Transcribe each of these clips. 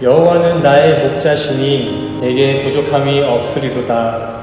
여호와는 나의 목자시니 내게 부족함이 없으리로다.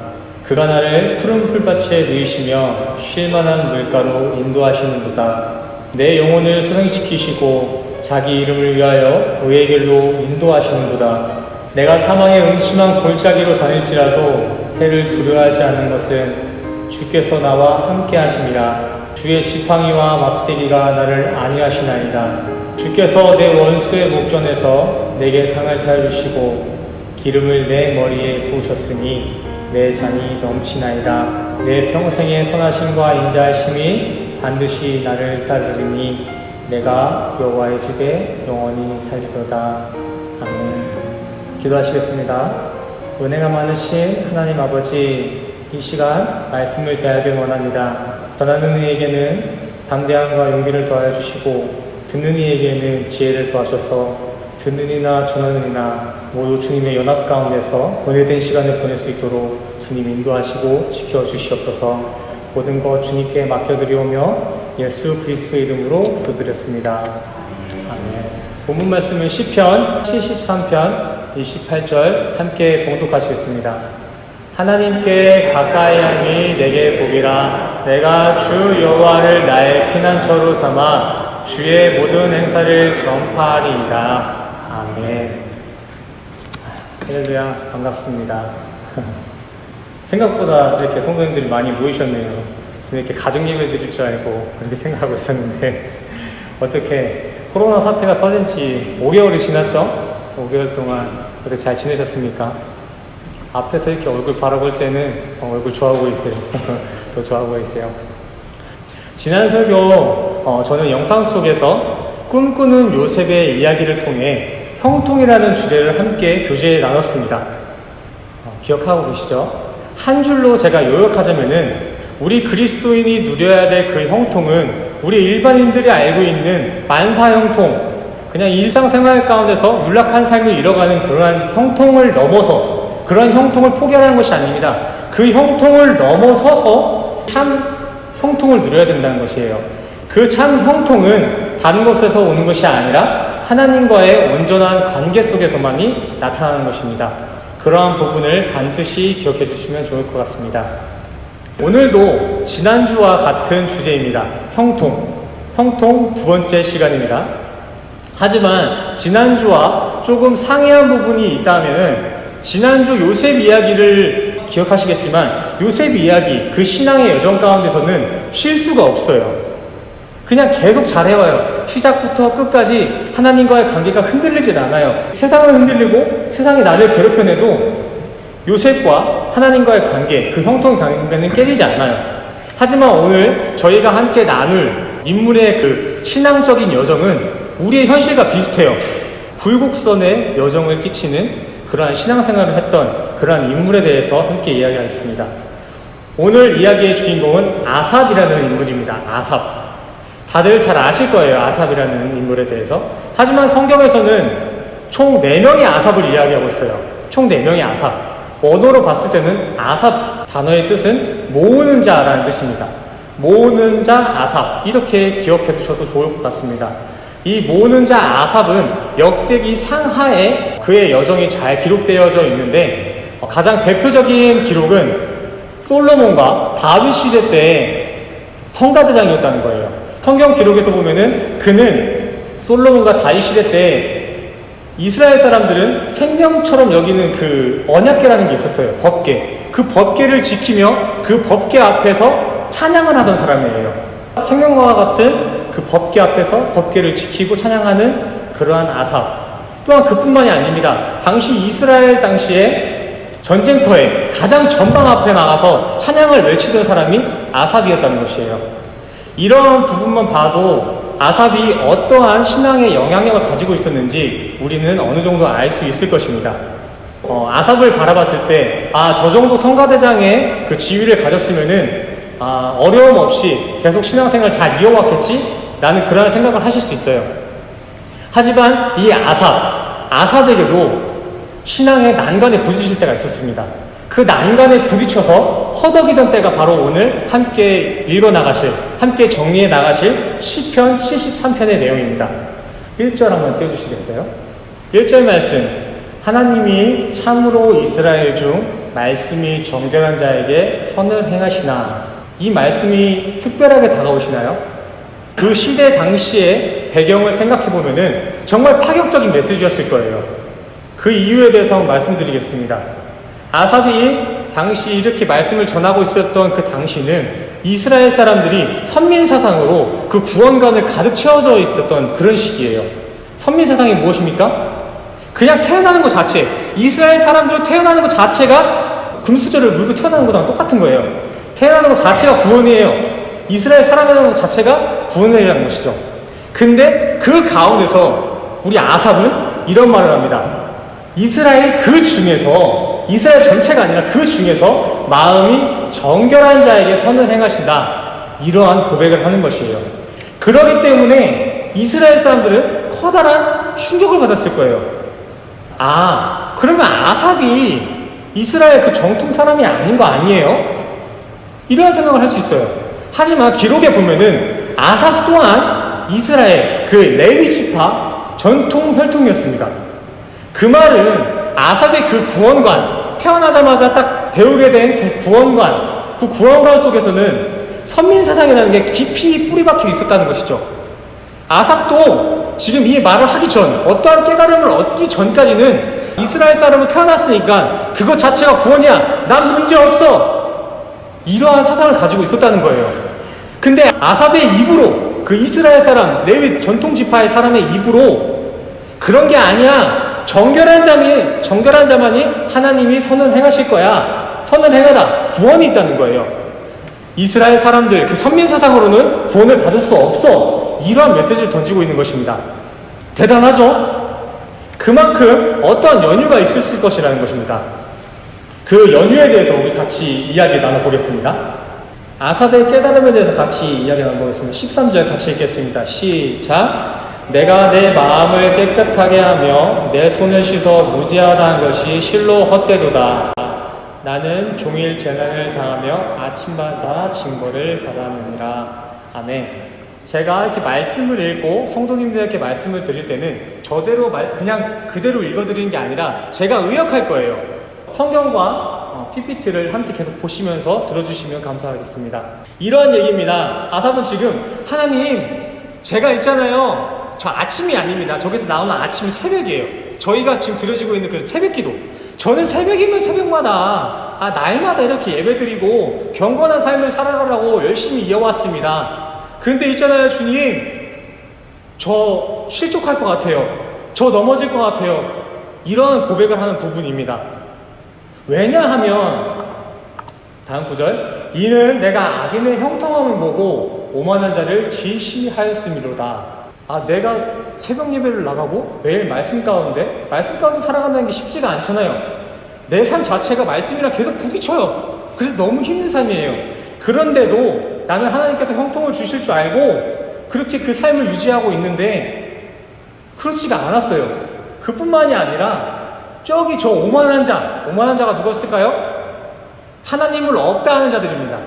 그가 나를 푸른 풀밭에 누이시며 쉴만한 물가로 인도하시는도다. 내 영혼을 소생시키시고 자기 이름을 위하여 의의 길로 인도하시는도다. 내가 사망의 음침한 골짜기로 다닐지라도 해를 두려워하지 않는 것은 주께서 나와 함께 하심이라. 주의 지팡이와 막대기가 나를 안위하시나이다. 주께서 내 원수의 목전에서 내게 상을 차려주시고 기름을 내 머리에 부으셨으니 내 잔이 넘치나이다. 내 평생의 선하심과 인자하심이 반드시 나를 따르리니 내가 여호와의 집에 영원히 살리로다. 아멘. 기도하시겠습니다. 은혜가 많으신 하나님 아버지, 이 시간 말씀을 대하길 원합니다. 전하는 이에게는 담대함과 용기를 더하여 주시고 듣는 이에게는 지혜를 더하셔서 듣는 이나 전하는 이나 모두 주님의 연합 가운데서 은혜된 시간을 보낼 수 있도록 주님 인도하시고 지켜주시옵소서. 모든 것 주님께 맡겨드리오며 예수 그리스도의 이름으로 기도드렸습니다. 아멘. 본문 말씀은 시편 73편 28절 함께 봉독하시겠습니다. 하나님께 가까이함이 내게 복이라. 내가 주 여호와를 나의 피난처로 삼아 주의 모든 행사를 전파하리이다. 아멘. 할렐루야. 반갑습니다. 생각보다 이렇게 성도님들이 많이 모이셨네요. 저는 이렇게 가족 예배 드릴 줄 알고 그렇게 생각하고 있었는데 어떻게 코로나 사태가 터진 지 5개월이 지났죠? 5개월 동안 어떻게 잘 지내셨습니까? 앞에서 이렇게 얼굴 바라볼 때는 얼굴 좋아 보이세요. 더 좋아 보이세요. 지난 설교 저는 영상 속에서 꿈꾸는 요셉의 이야기를 통해 형통이라는 주제를 함께 교제에 나눴습니다. 기억하고 계시죠? 한 줄로 제가 요약하자면은 우리 그리스도인이 누려야 될 그 형통은 우리 일반인들이 알고 있는 만사 형통, 그냥 일상생활 가운데서 윤락한 삶을 이뤄가는 그러한 형통을 넘어서 그러한 형통을 포기하는 것이 아닙니다. 그 형통을 넘어서서 참 형통을 누려야 된다는 것이에요. 그 참 형통은 다른 곳에서 오는 것이 아니라 하나님과의 온전한 관계 속에서만이 나타나는 것입니다. 그러한 부분을 반드시 기억해 주시면 좋을 것 같습니다. 오늘도 지난주와 같은 주제입니다. 형통 두 번째 시간입니다. 하지만 지난주와 조금 상이한 부분이 있다면 지난주 요셉 이야기를 기억하시겠지만 요셉 이야기, 그 신앙의 여정 가운데서는 실수가 없어요. 그냥 계속 잘해와요. 시작부터 끝까지 하나님과의 관계가 흔들리질 않아요. 세상은 흔들리고 세상이 나를 괴롭혀내도 요셉과 하나님과의 관계, 그 형통 관계는 깨지지 않아요. 하지만 오늘 저희가 함께 나눌 인물의 그 신앙적인 여정은 우리의 현실과 비슷해요. 굴곡선의 여정을 끼치는 그러한 신앙생활을 했던 그러한 인물에 대해서 함께 이야기하겠습니다. 오늘 이야기의 주인공은 아삽이라는 인물입니다. 아삽. 다들 잘 아실 거예요. 아삽이라는 인물에 대해서. 하지만 성경에서는 총 4명의 아삽을 이야기하고 있어요. 총 4명의 아삽. 언어로 봤을 때는 아삽 단어의 뜻은 모으는 자라는 뜻입니다. 모으는 자 아삽, 이렇게 기억해 두셔도 좋을 것 같습니다. 이 모으는 자 아삽은 역대기 상하에 그의 여정이 잘 기록되어져 있는데 가장 대표적인 기록은 솔로몬과 다윗 시대 때 성가대장이었다는 거예요. 성경 기록에서 보면은 그는 솔로몬과 다윗 시대 때 이스라엘 사람들은 생명처럼 여기는 그 언약궤라는 게 있었어요. 법궤. 그 법궤를 지키며 그 법궤 앞에서 찬양을 하던 사람이에요. 생명과 같은 그 법궤 앞에서 법궤를 지키고 찬양하는 그러한 아삽. 또한 그뿐만이 아닙니다. 당시 이스라엘 당시에 전쟁터에 가장 전방 앞에 나가서 찬양을 외치던 사람이 아삽이었다는 것이에요. 이런 부분만 봐도 아삽이 어떠한 신앙의 영향력을 가지고 있었는지 우리는 어느 정도 알 수 있을 것입니다. 아삽을 바라봤을 때, 저 정도 성가대장의 그 지위를 가졌으면은, 어려움 없이 계속 신앙생활 잘 이어왔겠지? 라는 그런 생각을 하실 수 있어요. 하지만 이 아삽에게도 신앙의 난간에 부딪힐 때가 있었습니다. 그 난간에 부딪혀서 허덕이던 때가 바로 오늘 함께 읽어나가실, 함께 정리해 나가실 시편 73편의 내용입니다. 1절 한번 띄워주시겠어요? 1절 말씀, 하나님이 참으로 이스라엘 중 말씀이 정결한 자에게 선을 행하시나. 이 말씀이 특별하게 다가오시나요? 그 시대 당시의 배경을 생각해 보면은 정말 파격적인 메시지였을 거예요. 그 이유에 대해서 말씀드리겠습니다. 아삽이 당시 이렇게 말씀을 전하고 있었던 그 당시는 이스라엘 사람들이 선민사상으로 그 구원관을 가득 채워져 있었던 그런 시기예요. 선민사상이 무엇입니까? 그냥 태어나는 것 자체, 이스라엘 사람들은 태어나는 것 자체가 금수저를 물고 태어나는 것랑 똑같은 거예요. 태어나는 것 자체가 구원이에요. 이스라엘 사람이라는 것 자체가 구원이라는 것이죠. 근데 그 가운데서 우리 아삽은 이런 말을 합니다. 이스라엘 그 중에서, 이스라엘 전체가 아니라 그 중에서 마음이 정결한 자에게 선을 행하신다. 이러한 고백을 하는 것이에요. 그렇기 때문에 이스라엘 사람들은 커다란 충격을 받았을 거예요. 아, 그러면 아삽이 이스라엘 그 정통 사람이 아닌 거 아니에요? 이런 생각을 할 수 있어요. 하지만 기록에 보면은 아삽 또한 이스라엘 그 레위 지파 전통 혈통이었습니다. 그 말은 아삽의 그 구원관, 태어나자마자 딱 배우게 된 그 구원관 속에서는 선민사상이라는 게 깊이 뿌리박혀 있었다는 것이죠. 아삽도 지금 이 말을 하기 전, 어떠한 깨달음을 얻기 전까지는 이스라엘 사람은 태어났으니까 그것 자체가 구원이야, 난 문제없어, 이러한 사상을 가지고 있었다는 거예요. 근데 아삽의 입으로, 그 이스라엘 사람, 레위 전통 지파의 사람의 입으로 그런 게 아니야, 정결한 자만이 하나님이 선을 행하실 거야, 선을 행하다, 구원이 있다는 거예요. 이스라엘 사람들 그 선민사상으로는 구원을 받을 수 없어, 이러한 메시지를 던지고 있는 것입니다. 대단하죠? 그만큼 어떠한 연유가 있을 것이라는 것입니다. 그 연유에 대해서 우리 같이 이야기 나눠보겠습니다. 아삽의 깨달음에 대해서 같이 이야기 나눠보겠습니다. 13절 같이 읽겠습니다. 시작. 내가 내 마음을 깨끗하게 하며 내 손을 씻어 무죄하다는 것이 실로 헛되도다. 나는 종일 재난을 당하며 아침마다 징벌을 받았느니라. 아멘. 제가 이렇게 말씀을 읽고 성도님들에게 말씀을 드릴 때는 저대로 그냥 그대로 읽어드리는 게 아니라 제가 의역할 거예요. 성경과 PPT를 함께 계속 보시면서 들어주시면 감사하겠습니다. 이러한 얘기입니다. 아삽은 지금 하나님, 제가 있잖아요, 저 아침이 아닙니다. 저기서 나오는 아침이 새벽이에요. 저희가 지금 드려지고 있는 그 새벽기도, 저는 새벽이면 새벽마다 날마다 이렇게 예배드리고 경건한 삶을 살아가려고 열심히 이어왔습니다. 근데 있잖아요, 주님, 저 실족할 것 같아요, 저 넘어질 것 같아요, 이런 고백을 하는 부분입니다. 왜냐하면 다음 구절, 이는 내가 악인의 형통함을 보고 오만한 자를 질시하였음이로다. 내가 새벽 예배를 나가고 매일 말씀 가운데 살아간다는 게 쉽지가 않잖아요. 내 삶 자체가 말씀이랑 계속 부딪혀요. 그래서 너무 힘든 삶이에요. 그런데도 나는 하나님께서 형통을 주실 줄 알고 그렇게 그 삶을 유지하고 있는데 그렇지가 않았어요. 그뿐만이 아니라 저기 저 오만한 자가 누구였을까요? 하나님을 없다 하는 자들입니다.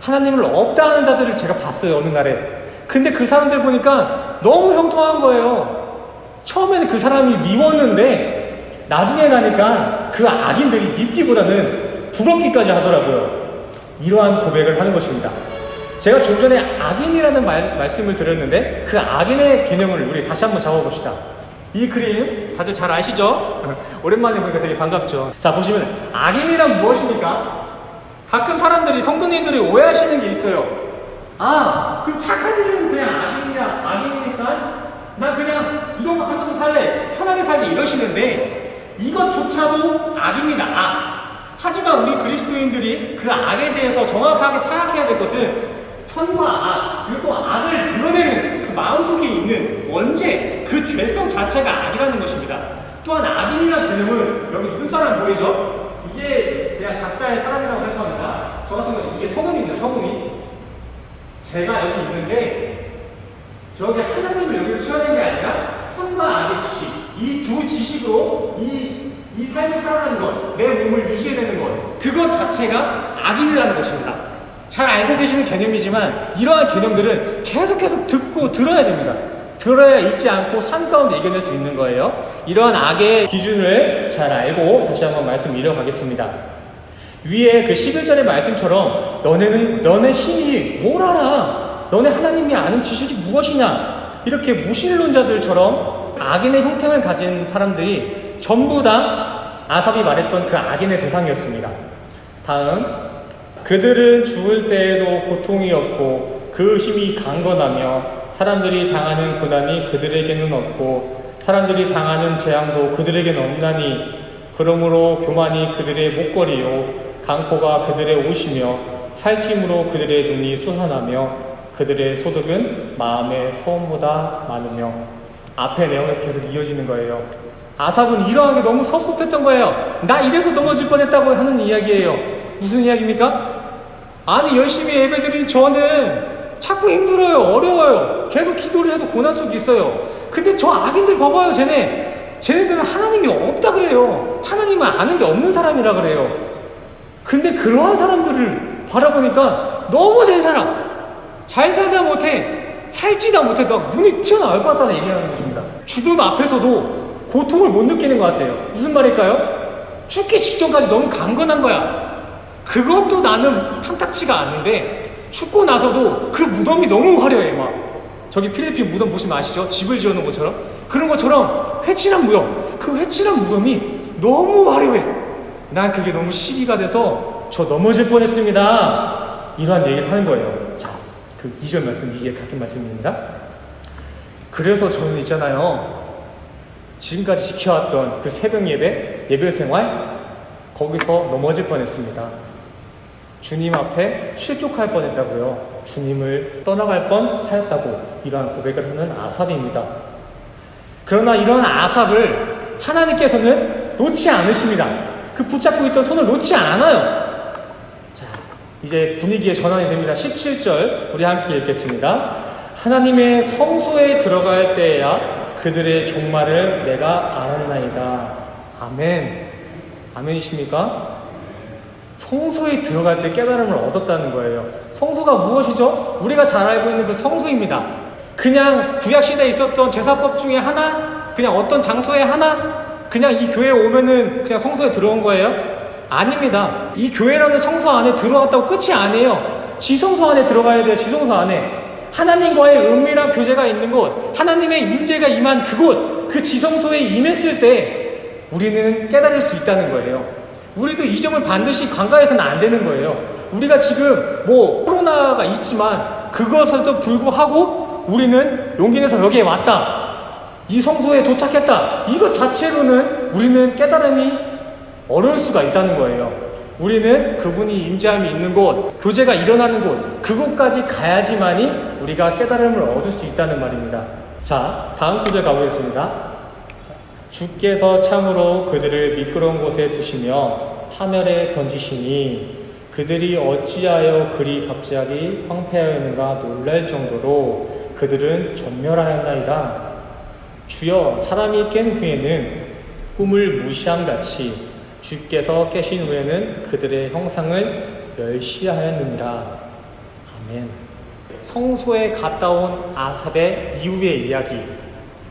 하나님을 없다 하는 자들을 제가 봤어요, 어느 날에. 근데 그 사람들 보니까 너무 형통한 거예요. 처음에는 그 사람이 미웠는데 나중에 가니까 그 악인들이 밉기보다는 부럽기까지 하더라고요. 이러한 고백을 하는 것입니다. 제가 좀 전에 악인이라는 말씀을 드렸는데 그 악인의 개념을 우리 다시 한번 잡아봅시다. 이 그림 다들 잘 아시죠? 오랜만에 보니까 되게 반갑죠. 자, 보시면 악인이란 무엇입니까? 가끔 사람들이, 성도님들이 오해하시는 게 있어요. 그럼 착한 일은 그냥 악인이니까 난 그냥 이것만 하면서 살래, 편하게 살래, 이러시는데 이것조차도 악입니다. 하지만 우리 그리스도인들이 그 악에 대해서 정확하게 파악해야 될 것은 선과 악, 그리고 또 악을 불러내는 그 마음속에 있는 원죄, 그 죄성 자체가 악이라는 것입니다. 또한 악인이라는 개념은 여기 무슨 사람 보이죠? 이게 그냥 각자의 사람이라고 생각합니다. 저 같은 경우는 이게 성은입니다. 성은이. 제가 여기 있는데 저기 하나님을 여기로 치워낸 게 아니라 선과 악의 지식, 이 두 지식으로 이 삶을 살아가는 것, 내 몸을 유지해내는 것, 그것 자체가 악인이라는 것입니다. 잘 알고 계시는 개념이지만 이러한 개념들은 계속 듣고 들어야 됩니다. 들어야 잊지 않고 삶 가운데 이겨낼 수 있는 거예요. 이러한 악의 기준을 잘 알고 다시 한번 말씀 이어가겠습니다. 위에 그 11절의 말씀처럼 너네 신이 뭘 알아? 너네 하나님이 아는 지식이 무엇이냐? 이렇게 무신론자들처럼 악인의 형태를 가진 사람들이 전부 다 아삽이 말했던 그 악인의 대상이었습니다. 다음, 그들은 죽을 때에도 고통이 없고 그 힘이 강건하며 사람들이 당하는 고난이 그들에게는 없고 사람들이 당하는 재앙도 그들에게는 없나니 그러므로 교만이 그들의 목걸이요 강포가 그들의 옷이며 살찜으로 그들의 눈이 솟아나며 그들의 소득은 마음의 소원보다 많으며. 앞에 내용에서 계속 이어지는 거예요. 아삽은 이러한 게 너무 섭섭했던 거예요. 나 이래서 넘어질 뻔했다고 하는 이야기예요. 무슨 이야기입니까? 아니 열심히 예배드린 저는 자꾸 힘들어요. 어려워요. 계속 기도를 해도 고난 속에 있어요. 근데 저 악인들 봐봐요. 쟤네들은 하나님이 없다 그래요. 하나님을 아는 게 없는 사람이라 그래요. 근데 그러한 사람들을 바라보니까 너무 잘 살다 못해, 살지다 못해 막 눈이 튀어나올 것 같다는 얘기하는 것입니다. 죽음 앞에서도 고통을 못 느끼는 것 같아요. 무슨 말일까요? 죽기 직전까지 너무 강건한 거야. 그것도 나는 탐탁치가 않은데 죽고 나서도 그 무덤이 너무 화려해. 막 저기 필리핀 무덤 보시면 아시죠? 집을 지어놓은 것처럼 그런 것처럼 회칠한 무덤, 그 회칠한 무덤이 너무 화려해. 난 그게 너무 시기가 돼서 저 넘어질 뻔했습니다. 이러한 얘기를 하는 거예요. 자, 그 2절 말씀, 이게 같은 말씀입니다. 그래서 저는 있잖아요, 지금까지 지켜왔던 그 새벽 예배 생활, 거기서 넘어질 뻔했습니다. 주님 앞에 실족할 뻔했다고요. 주님을 떠나갈 뻔하였다고 이러한 고백을 하는 아삽입니다. 그러나 이러한 아삽을 하나님께서는 놓지 않으십니다. 그 붙잡고 있던 손을 놓지 않아요. 자, 이제 분위기의 전환이 됩니다. 17절 우리 함께 읽겠습니다. 하나님의 성소에 들어갈 때에야 그들의 종말을 내가 알았나이다. 아멘. 아멘이십니까? 성소에 들어갈 때 깨달음을 얻었다는 거예요. 성소가 무엇이죠? 우리가 잘 알고 있는 그 성소입니다. 그냥 구약시대에 있었던 제사법 중에 하나? 그냥 어떤 장소에 하나? 그냥 이 교회에 오면은 그냥 성소에 들어온 거예요? 아닙니다. 이 교회라는 성소 안에 들어왔다고 끝이 아니에요. 지성소 안에 들어가야 돼요. 지성소 안에 하나님과의 은밀한 교제가 있는 곳, 하나님의 임재가 임한 그곳, 그 지성소에 임했을 때 우리는 깨달을 수 있다는 거예요. 우리도 이 점을 반드시 간과해서는 안 되는 거예요. 우리가 지금 코로나가 있지만 그것에도 불구하고 우리는 용기 내서 여기에 왔다, 이 성소에 도착했다, 이것 자체로는 우리는 깨달음이 어려울 수가 있다는 거예요. 우리는 그분이 임재함이 있는 곳, 교제가 일어나는 곳, 그곳까지 가야지만이 우리가 깨달음을 얻을 수 있다는 말입니다. 자, 다음 구절 가보겠습니다. 주께서 참으로 그들을 미끄러운 곳에 두시며 파멸에 던지시니 그들이 어찌하여 그리 갑자기 황폐하였는가 놀랄 정도로 그들은 전멸하였나이다. 주여, 사람이 깬 후에는 꿈을 무시함같이 주께서 깨신 후에는 그들의 형상을 멸시하였느니라. 아멘. 성소에 갔다 온 아삽의 이후의 이야기,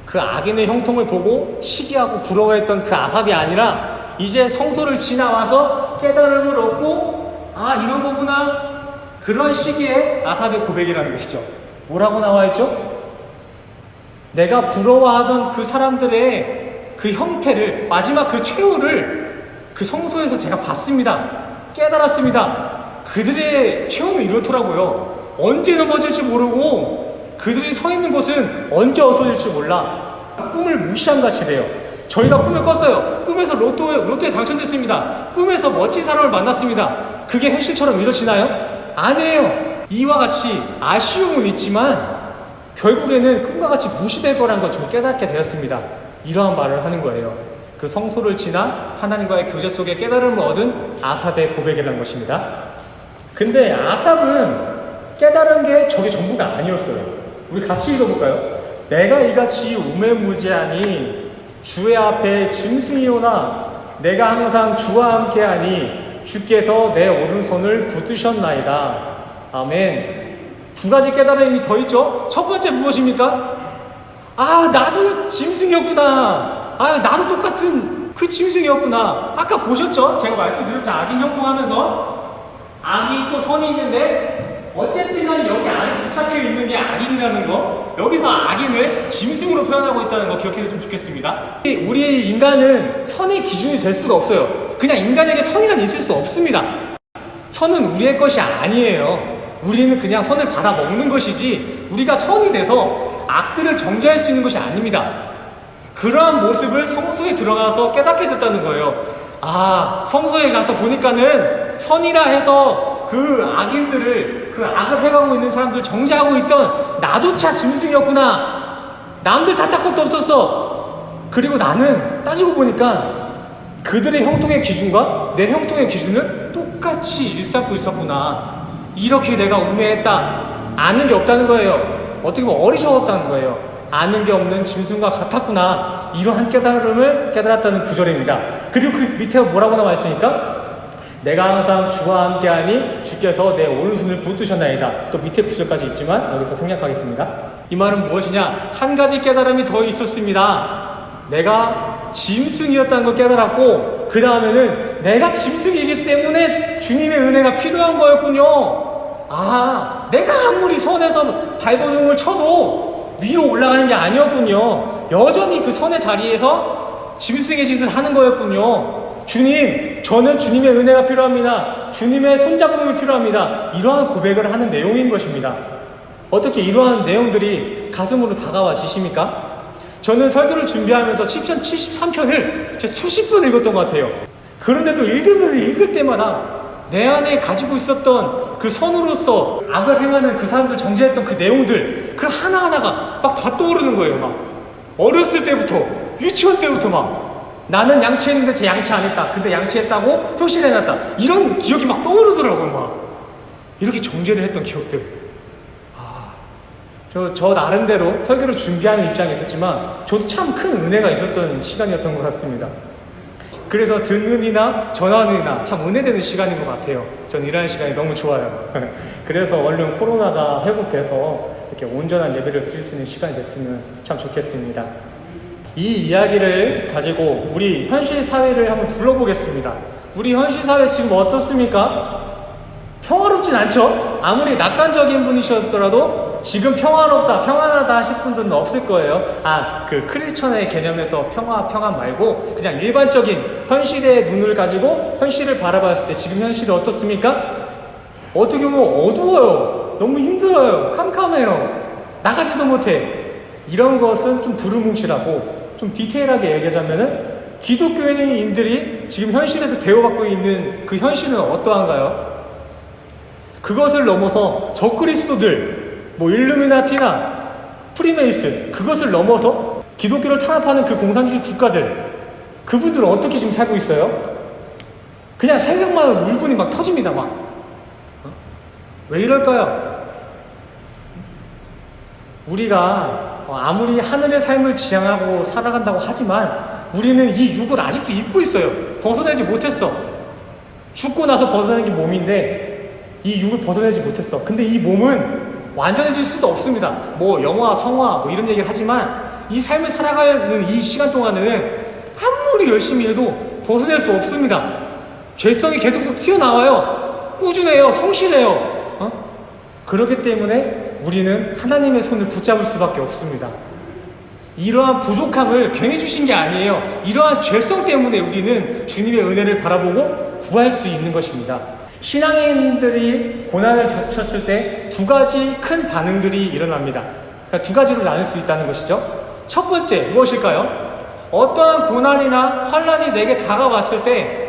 그 악인의 형통을 보고 시기하고 부러워했던 그 아삽이 아니라 이제 성소를 지나와서 깨달음을 얻고, 아, 이런 거구나, 그런 시기에 아삽의 고백이라는 것이죠. 뭐라고 나와있죠? 내가 부러워하던 그 사람들의 그 형태를, 마지막 그 최후를 그 성소에서 제가 봤습니다. 깨달았습니다. 그들의 최후는 이렇더라고요. 언제 넘어질지 모르고 그들이 서 있는 곳은 언제 없어질지 몰라. 꿈을 무시함같이 돼요. 저희가 꿈을 꿨어요. 꿈에서 로또에 당첨됐습니다. 꿈에서 멋진 사람을 만났습니다. 그게 현실처럼 이루어지나요? 아니에요. 이와 같이 아쉬움은 있지만 결국에는 꿈과 같이 무시될 거라는 걸 저 깨닫게 되었습니다. 이러한 말을 하는 거예요. 그 성소를 지나 하나님과의 교제 속에 깨달음을 얻은 아삽의 고백이라는 것입니다. 근데 아삽은 깨달은 게 저게 전부가 아니었어요. 우리 같이 읽어볼까요? 내가 이같이 우매무지하니 주의 앞에 짐승이오나 내가 항상 주와 함께하니 주께서 내 오른손을 붙드셨나이다. 아멘. 두 가지 깨달음이 더 있죠. 첫 번째 무엇입니까? 아, 나도 짐승이었구나. 아, 나도 똑같은 그 짐승이었구나. 아까 보셨죠? 제가 말씀드렸죠. 악인 형통하면서 악이 있고 선이 있는데 어쨌든 간에 여기 안에 붙잡혀 있는 게 악인이라는 거, 여기서 악인을 짐승으로 표현하고 있다는 거 기억해 줬으면 좋겠습니다. 우리 인간은 선의 기준이 될 수가 없어요. 그냥 인간에게 선이란 있을 수 없습니다. 선은 우리의 것이 아니에요. 우리는 그냥 선을 받아 먹는 것이지 우리가 선이 돼서 악들을 정죄할 수 있는 것이 아닙니다. 그러한 모습을 성소에 들어가서 깨닫게 됐다는 거예요. 아, 성소에 가서 보니까는 선이라 해서 그 악인들을, 그 악을 해가고 있는 사람들 정죄하고 있던 나조차 짐승이었구나. 남들 탓할 것도 없었어. 그리고 나는 따지고 보니까 그들의 형통의 기준과 내 형통의 기준을 똑같이 일삼고 있었구나. 이렇게 내가 우매했다. 아는 게 없다는 거예요. 어떻게 보면 어리석었다는 거예요. 아는 게 없는 짐승과 같았구나. 이러한 깨달음을 깨달았다는 구절입니다. 그리고 그 밑에 뭐라고 나와 있으니까 내가 항상 주와 함께하니 주께서 내 오른손을 붙드셨나이다. 또 밑에 구절까지 있지만 여기서 생략하겠습니다. 이 말은 무엇이냐? 한 가지 깨달음이 더 있었습니다. 내가 짐승이었다는 걸 깨달았고 그 다음에는 내가 짐승이기 때문에 주님의 은혜가 필요한 거였군요. 아, 내가 아무리 선에서 발버둥을 쳐도 위로 올라가는 게 아니었군요. 여전히 그 선의 자리에서 짐승의 짓을 하는 거였군요. 주님, 저는 주님의 은혜가 필요합니다. 주님의 손잡음이 필요합니다. 이러한 고백을 하는 내용인 것입니다. 어떻게 이러한 내용들이 가슴으로 다가와지십니까? 저는 설교를 준비하면서 73편을 제 수십 번 읽었던 것 같아요. 그런데도 읽을 때마다 내 안에 가지고 있었던 그 선으로서 악을 행하는 그 사람들 정죄했던 그 내용들, 그 하나하나가 막 다 떠오르는 거예요. 막 어렸을 때부터, 유치원 때부터 막 나는 양치했는데 쟤 양치 안 했다. 근데 양치했다고 표시를 해놨다. 이런 기억이 막 떠오르더라고요. 막 이렇게 정죄를 했던 기억들. 저 나름대로 설교를 준비하는 입장이 있었지만 저도 참 큰 은혜가 있었던 시간이었던 것 같습니다. 그래서 듣는 이나 전하는 이나 참 은혜되는 시간인 것 같아요. 저는 이런 시간이 너무 좋아요. 그래서 얼른 코로나가 회복돼서 이렇게 온전한 예배를 드릴 수 있는 시간이 됐으면 참 좋겠습니다. 이 이야기를 가지고 우리 현실 사회를 한번 둘러보겠습니다. 우리 현실 사회 지금 어떻습니까? 평화롭진 않죠? 아무리 낙관적인 분이셨더라도 지금 평화롭다, 평안하다 하실 분들은 없을 거예요. 그 크리스천의 개념에서 평안 말고 그냥 일반적인 현실의 눈을 가지고 현실을 바라봤을 때 지금 현실이 어떻습니까? 어떻게 보면 어두워요. 너무 힘들어요. 캄캄해요. 나가지도 못해. 이런 것은 좀 두루뭉실하고 좀 디테일하게 얘기하자면은 기독교인들이 지금 현실에서 대우받고 있는 그 현실은 어떠한가요? 그것을 넘어서 적그리스도들, 일루미나티나 프리메이슨, 그것을 넘어서 기독교를 탄압하는 그 공산주의 국가들, 그분들은 어떻게 지금 살고 있어요? 그냥 생각만 하면 울분이 막 터집니다. 막 왜 이럴까요? 우리가 아무리 하늘의 삶을 지향하고 살아간다고 하지만 우리는 이 육을 아직도 입고 있어요. 벗어내지 못했어. 죽고 나서 벗어낸 게 몸인데 이 육을 벗어내지 못했어. 근데 이 몸은 완전해질 수도 없습니다. 영화, 성화 이런 얘기를 하지만 이 삶을 살아가는 이 시간 동안에는 아무리 열심히 해도 벗어낼 수 없습니다. 죄성이 계속 튀어나와요. 꾸준해요. 성실해요. 그렇기 때문에 우리는 하나님의 손을 붙잡을 수밖에 없습니다. 이러한 부족함을 괜히 주신 게 아니에요. 이러한 죄성 때문에 우리는 주님의 은혜를 바라보고 구할 수 있는 것입니다. 신앙인들이 고난을 닥쳤을 때 두 가지 큰 반응들이 일어납니다. 그러니까 두 가지로 나눌 수 있다는 것이죠. 첫 번째, 무엇일까요? 어떠한 고난이나 환난이 내게 다가왔을 때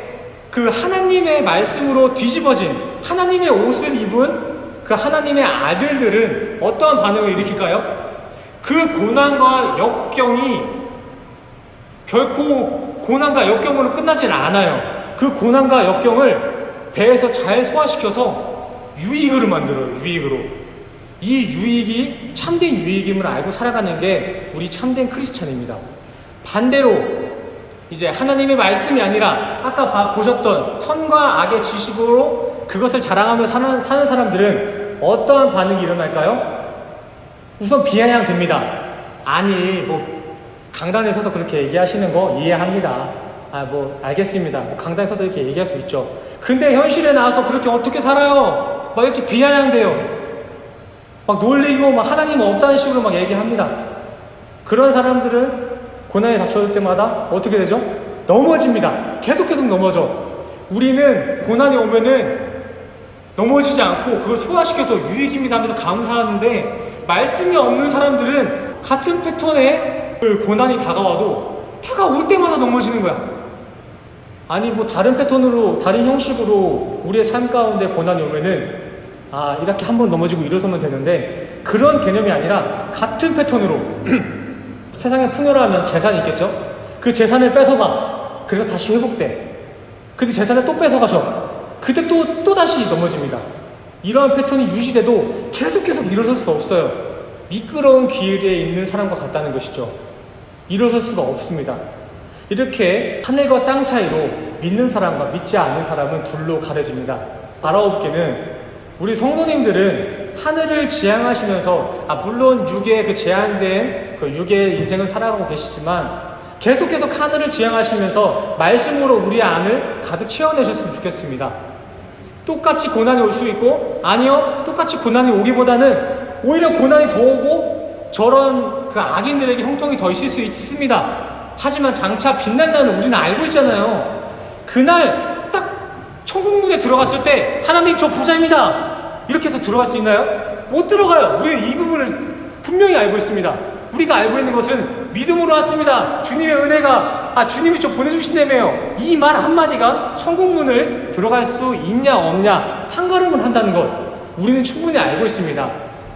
그 하나님의 말씀으로 뒤집어진 하나님의 옷을 입은 그 하나님의 아들들은 어떠한 반응을 일으킬까요? 그 고난과 역경이 결코 고난과 역경으로 끝나질 않아요. 그 고난과 역경을 배에서 잘 소화시켜서 유익으로 만들어요. 유익으로. 이 유익이 참된 유익임을 알고 살아가는 게 우리 참된 크리스찬입니다. 반대로 이제 하나님의 말씀이 아니라 아까 보셨던 선과 악의 지식으로 그것을 자랑하며 사는 사람들은 어떠한 반응이 일어날까요? 우선 비아냥됩니다. 아니 뭐 강단에 서서 그렇게 얘기하시는 거 이해합니다. 뭐 알겠습니다. 뭐 강단에 서서 이렇게 얘기할 수 있죠. 근데 현실에 나와서 그렇게 어떻게 살아요? 막 이렇게 비아냥대요. 막 놀리고 막 하나님은 없다는 식으로 막 얘기합니다. 그런 사람들은 고난이 닥쳐올 때마다 어떻게 되죠? 넘어집니다. 계속 넘어져. 우리는 고난이 오면은 넘어지지 않고 그걸 소화시켜서 유익입니다 하면서 감사하는데, 말씀이 없는 사람들은 같은 패턴의 그 고난이 다가올 때마다 넘어지는 거야. 아니 뭐 다른 패턴으로, 다른 형식으로 우리의 삶 가운데 고난이 오면은 이렇게 한번 넘어지고 일어서면 되는데, 그런 개념이 아니라 같은 패턴으로 세상에 풍요로우면 재산이 있겠죠? 그 재산을 뺏어가. 그래서 다시 회복돼. 근데 재산을 또 뺏어가셔. 그때 또 다시 넘어집니다. 이러한 패턴이 유지돼도 계속 일어설 수 없어요. 미끄러운 길에 있는 사람과 같다는 것이죠. 일어설 수가 없습니다. 이렇게 하늘과 땅 차이로 믿는 사람과 믿지 않는 사람은 둘로 가려집니다. 바라옵기는 우리 성도님들은 하늘을 지향하시면서 물론 육의 그 제한된 그 육의 인생을 살아가고 계시지만 계속 하늘을 지향하시면서 말씀으로 우리 안을 가득 채워내셨으면 좋겠습니다. 똑같이 고난이 올 수 있고, 아니요, 똑같이 고난이 오기보다는 오히려 고난이 더 오고 저런 그 악인들에게 형통이 더 있을 수 있습니다. 하지만 장차 빛날 날은 우리는 알고 있잖아요. 그날 딱 천국 문에 들어갔을 때 하나님 저 부자입니다 이렇게 해서 들어갈 수 있나요? 못 들어가요. 우리는 이 부분을 분명히 알고 있습니다. 우리가 알고 있는 것은 믿음으로 왔습니다. 주님의 은혜가 주님이 저 보내주신다며요. 이 말 한마디가 천국문을 들어갈 수 있냐 없냐 판가름을 한다는 것, 우리는 충분히 알고 있습니다.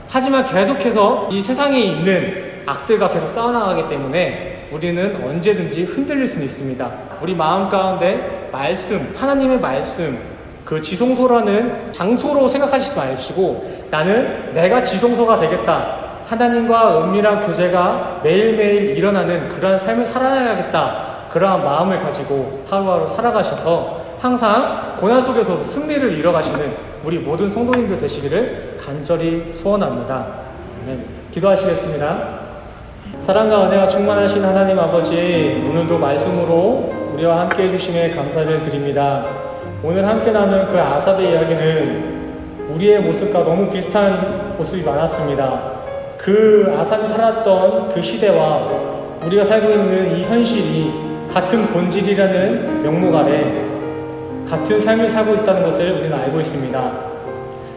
하지만 계속해서 이 세상에 있는 악들과 계속 싸워나가기 때문에 우리는 언제든지 흔들릴 수는 있습니다. 우리 마음 가운데 말씀, 하나님의 말씀, 그 지성소라는 장소로 생각하시지 마시고 나는 내가 지성소가 되겠다, 하나님과 은밀한 교제가 매일매일 일어나는 그러한 삶을 살아야겠다, 그러한 마음을 가지고 하루하루 살아가셔서 항상 고난 속에서 승리를 이뤄가시는 우리 모든 성도님들 되시기를 간절히 소원합니다. 아멘. 기도하시겠습니다. 사랑과 은혜가 충만하신 하나님 아버지, 오늘도 말씀으로 우리와 함께 해주심에 감사를 드립니다. 오늘 함께 나눈 그 아삽의 이야기는 우리의 모습과 너무 비슷한 모습이 많았습니다. 그 아삽이 살았던 그 시대와 우리가 살고 있는 이 현실이 같은 본질이라는 명목 아래 같은 삶을 살고 있다는 것을 우리는 알고 있습니다.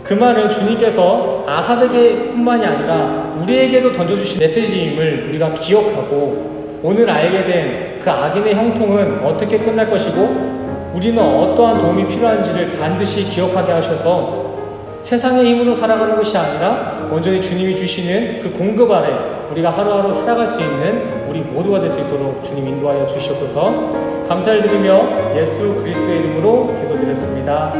그 말은 주님께서 아삽에게 뿐만이 아니라 우리에게도 던져주신 메시지임을 우리가 기억하고, 오늘 알게 된 그 악인의 형통은 어떻게 끝날 것이고 우리는 어떠한 도움이 필요한지를 반드시 기억하게 하셔서 세상의 힘으로 살아가는 것이 아니라 온전히 주님이 주시는 그 공급 아래 우리가 하루하루 살아갈 수 있는 우리 모두가 될 수 있도록 주님 인도하여 주시옵소서. 감사를 드리며 예수 그리스도의 이름으로 기도드렸습니다.